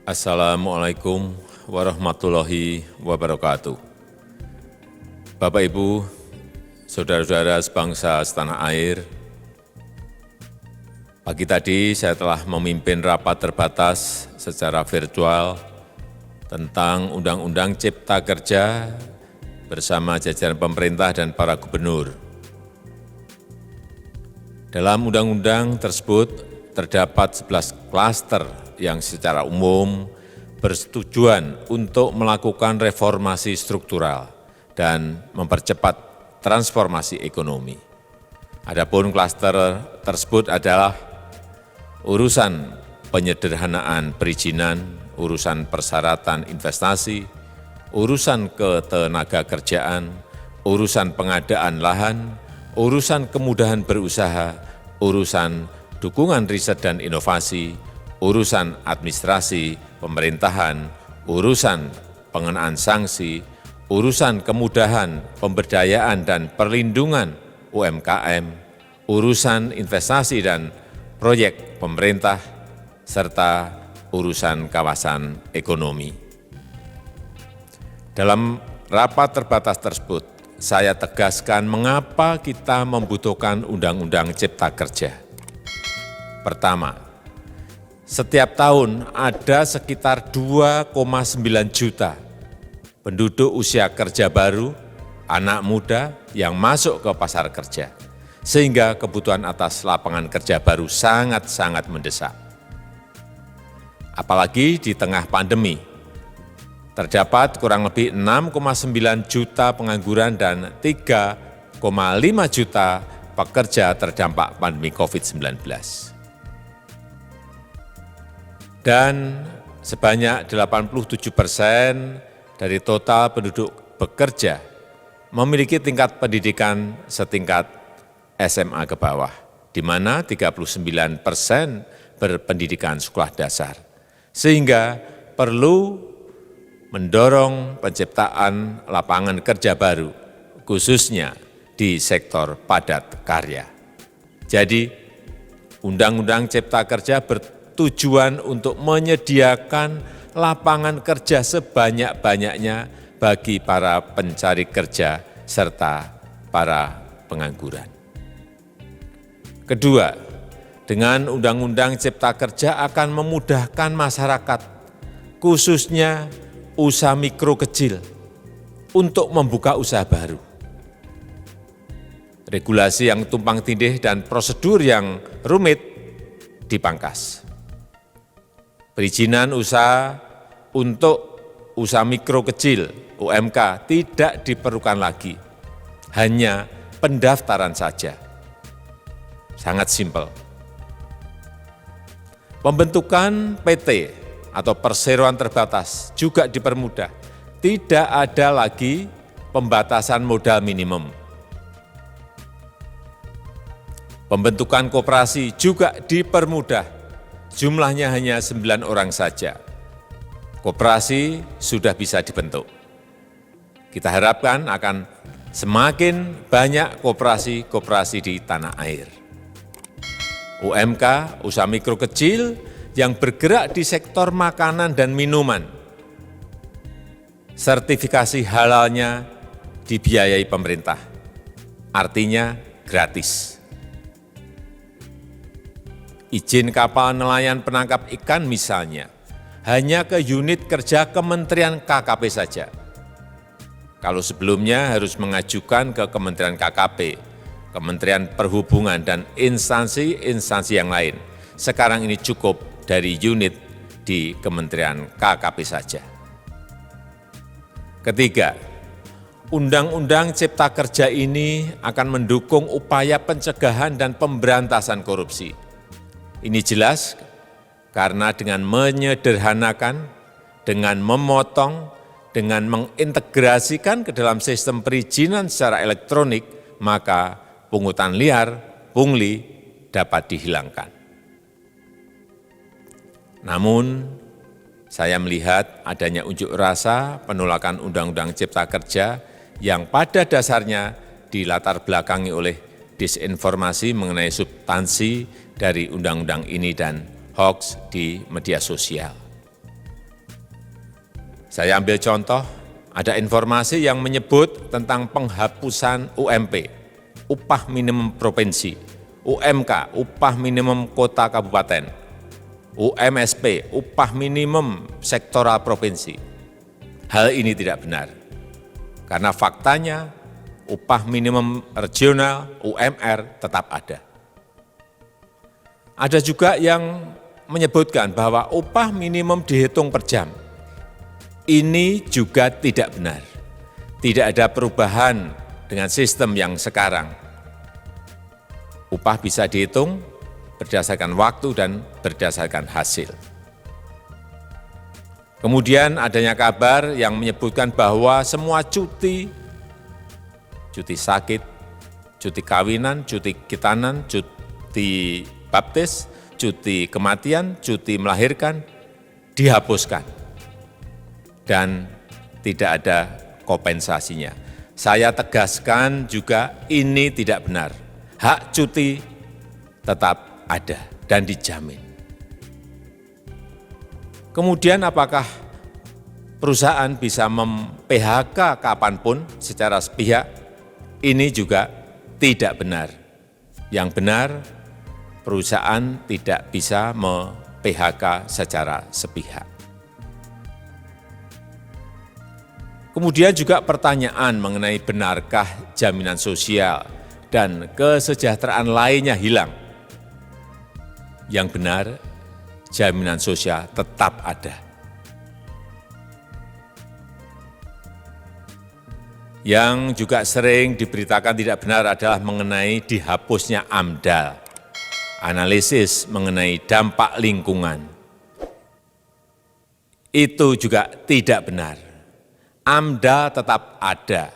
Assalamualaikum warahmatullahi wabarakatuh. Bapak, Ibu, saudara-saudara sebangsa setanah air, pagi tadi saya telah memimpin rapat terbatas secara virtual tentang Undang-Undang Cipta Kerja bersama jajaran pemerintah dan para gubernur. Dalam undang-undang tersebut terdapat 11 klaster yang secara umum bertujuan untuk melakukan reformasi struktural dan mempercepat transformasi ekonomi. Adapun klaster tersebut adalah urusan penyederhanaan perizinan, urusan persyaratan investasi, urusan ketenagakerjaan, urusan pengadaan lahan, urusan kemudahan berusaha, urusan dukungan riset dan inovasi, urusan administrasi pemerintahan, urusan pengenaan sanksi, urusan kemudahan pemberdayaan dan perlindungan UMKM, urusan investasi dan proyek pemerintah, serta urusan kawasan ekonomi. Dalam rapat terbatas tersebut, saya tegaskan mengapa kita membutuhkan Undang-Undang Cipta Kerja. Pertama, setiap tahun ada sekitar 2,9 juta penduduk usia kerja baru, anak muda yang masuk ke pasar kerja, sehingga kebutuhan atas lapangan kerja baru sangat-sangat mendesak. Apalagi di tengah pandemi, terdapat kurang lebih 6,9 juta pengangguran dan 3,5 juta pekerja terdampak pandemi COVID-19. Dan sebanyak 87% dari total penduduk bekerja memiliki tingkat pendidikan setingkat SMA ke bawah, di mana 39% berpendidikan sekolah dasar. Sehingga perlu mendorong penciptaan lapangan kerja baru, khususnya di sektor padat karya. Jadi, Undang-Undang Cipta Kerja bertujuan untuk menyediakan lapangan kerja sebanyak-banyaknya bagi para pencari kerja serta para pengangguran. Kedua, dengan Undang-Undang Cipta Kerja akan memudahkan masyarakat, khususnya usaha mikro kecil, untuk membuka usaha baru. Regulasi yang tumpang tindih dan prosedur yang rumit dipangkas. Perizinan usaha untuk usaha mikro kecil (UMK) tidak diperlukan lagi, hanya pendaftaran saja. Sangat simpel. Pembentukan PT atau perseroan terbatas juga dipermudah. Tidak ada lagi pembatasan modal minimum. Pembentukan koperasi juga dipermudah. Jumlahnya hanya 9 orang saja. Koperasi sudah bisa dibentuk. Kita harapkan akan semakin banyak koperasi-koperasi di tanah air. UMK, usaha mikro kecil yang bergerak di sektor makanan dan minuman. Sertifikasi halalnya dibiayai pemerintah, artinya gratis. Izin kapal nelayan penangkap ikan misalnya, hanya ke unit kerja Kementerian KKP saja. Kalau sebelumnya harus mengajukan ke Kementerian KKP, Kementerian Perhubungan, dan instansi-instansi yang lain. Sekarang ini cukup dari unit di Kementerian KKP saja. Ketiga, Undang-Undang Cipta Kerja ini akan mendukung upaya pencegahan dan pemberantasan korupsi. Ini jelas karena dengan menyederhanakan, dengan memotong, dengan mengintegrasikan ke dalam sistem perizinan secara elektronik, maka pungutan liar, pungli dapat dihilangkan. Namun, saya melihat adanya unjuk rasa penolakan Undang-Undang Cipta Kerja yang pada dasarnya dilatar belakangi oleh disinformasi mengenai substansi dari undang-undang ini dan hoaks di media sosial. Saya ambil contoh, ada informasi yang menyebut tentang penghapusan UMP, upah minimum provinsi, UMK, upah minimum kota kabupaten, UMSP, upah minimum sektoral provinsi. Hal ini tidak benar, karena faktanya upah minimum regional, UMR, tetap ada. Ada juga yang menyebutkan bahwa upah minimum dihitung per jam. Ini juga tidak benar. Tidak ada perubahan dengan sistem yang sekarang. Upah bisa dihitung berdasarkan waktu dan berdasarkan hasil. Kemudian adanya kabar yang menyebutkan bahwa semua cuti sakit, cuti kawinan, cuti khitanan, cuti baptis, cuti kematian, cuti melahirkan, dihapuskan. Dan tidak ada kompensasinya. Saya tegaskan juga ini tidak benar. Hak cuti tetap ada dan dijamin. Kemudian apakah perusahaan bisa mem-PHK kapanpun secara sepihak? Ini juga tidak benar. Yang benar, perusahaan tidak bisa me-PHK secara sepihak. Kemudian juga pertanyaan mengenai benarkah jaminan sosial dan kesejahteraan lainnya hilang. Yang benar, jaminan sosial tetap ada. Yang juga sering diberitakan tidak benar adalah mengenai dihapusnya AMDAL, analisis mengenai dampak lingkungan. Itu juga tidak benar. AMDAL tetap ada.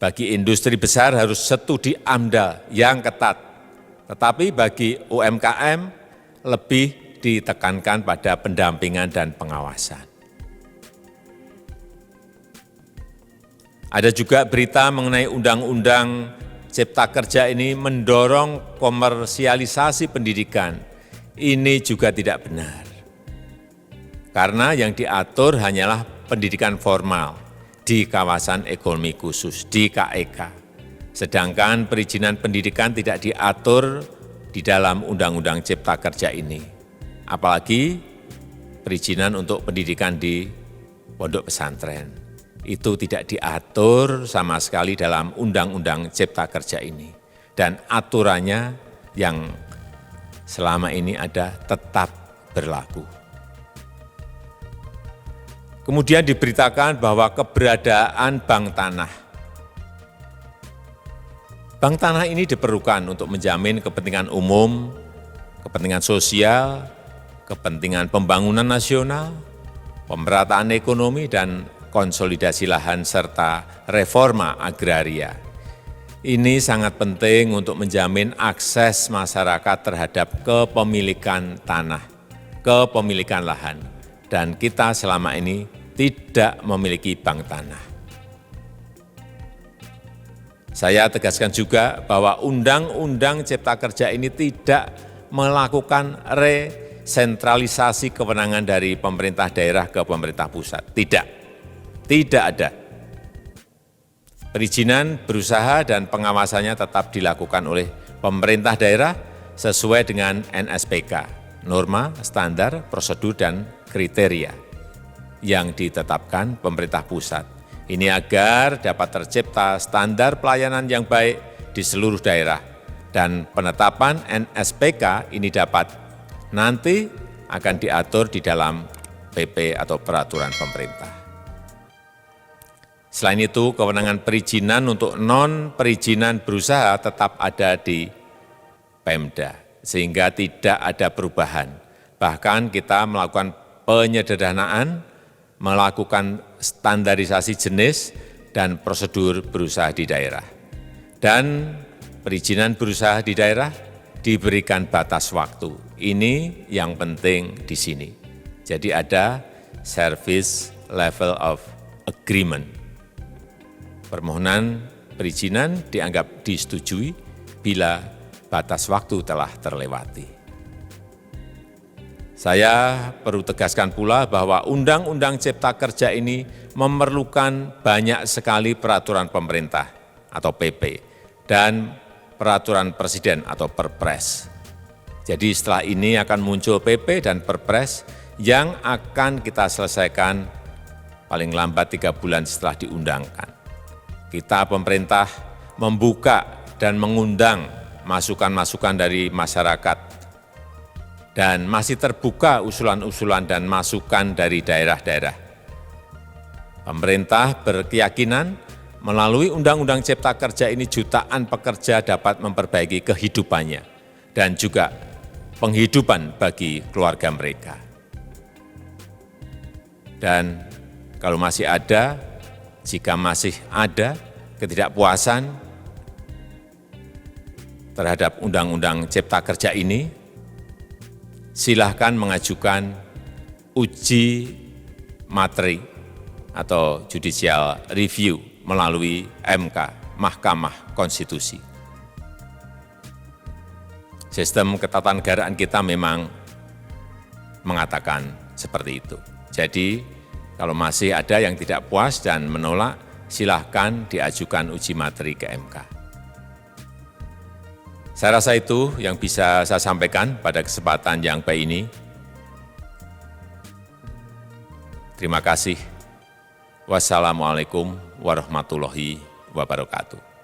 Bagi industri besar harus studi AMDAL yang ketat. Tetapi bagi UMKM lebih ditekankan pada pendampingan dan pengawasan. Ada juga berita mengenai Undang-Undang Cipta Kerja ini mendorong komersialisasi pendidikan. Ini juga tidak benar. Karena yang diatur hanyalah pendidikan formal di kawasan ekonomi khusus, di KEK. Sedangkan perizinan pendidikan tidak diatur di dalam Undang-Undang Cipta Kerja ini. Apalagi perizinan untuk pendidikan di pondok pesantren. Itu tidak diatur sama sekali dalam Undang-Undang Cipta Kerja ini. Dan aturannya yang selama ini ada tetap berlaku. Kemudian diberitakan bahwa keberadaan bank tanah. Bank tanah ini diperlukan untuk menjamin kepentingan umum, kepentingan sosial, kepentingan pembangunan nasional, pemerataan ekonomi, dan konsolidasi lahan serta reforma agraria. Ini sangat penting untuk menjamin akses masyarakat terhadap kepemilikan tanah, kepemilikan lahan. Dan kita selama ini tidak memiliki bank tanah. Saya tegaskan juga bahwa Undang-Undang Cipta Kerja ini tidak melakukan resentralisasi kewenangan dari pemerintah daerah ke pemerintah pusat. Tidak ada. Perizinan berusaha dan pengawasannya tetap dilakukan oleh pemerintah daerah sesuai dengan NSPK, norma, standar, prosedur, dan kriteria yang ditetapkan pemerintah pusat. Ini agar dapat tercipta standar pelayanan yang baik di seluruh daerah dan penetapan NSPK ini dapat nanti akan diatur di dalam PP atau peraturan pemerintah. Selain itu, kewenangan perizinan untuk non-perizinan berusaha tetap ada di Pemda, sehingga tidak ada perubahan. Bahkan kita melakukan penyederhanaan, melakukan standarisasi jenis dan prosedur berusaha di daerah. Dan perizinan berusaha di daerah diberikan batas waktu. Ini yang penting di sini. Jadi ada service level of agreement. Permohonan perizinan dianggap disetujui bila batas waktu telah terlewati. Saya perlu tegaskan pula bahwa Undang-Undang Cipta Kerja ini memerlukan banyak sekali peraturan pemerintah atau PP dan peraturan presiden atau Perpres. Jadi setelah ini akan muncul PP dan Perpres yang akan kita selesaikan paling lambat 3 bulan setelah diundangkan. Kita pemerintah membuka dan mengundang masukan-masukan dari masyarakat dan masih terbuka usulan-usulan dan masukan dari daerah-daerah. Pemerintah berkeyakinan melalui Undang-Undang Cipta Kerja ini jutaan pekerja dapat memperbaiki kehidupannya dan juga penghidupan bagi keluarga mereka. Dan kalau masih ada, jika masih ada ketidakpuasan terhadap Undang-Undang Cipta Kerja ini, silahkan mengajukan uji materi atau judicial review melalui MK, Mahkamah Konstitusi. Sistem ketatanegaraan kita memang mengatakan seperti itu. Jadi, kalau masih ada yang tidak puas dan menolak, silahkan diajukan uji materi ke MK. Saya rasa itu yang bisa saya sampaikan pada kesempatan yang baik ini. Terima kasih. Wassalamualaikum warahmatullahi wabarakatuh.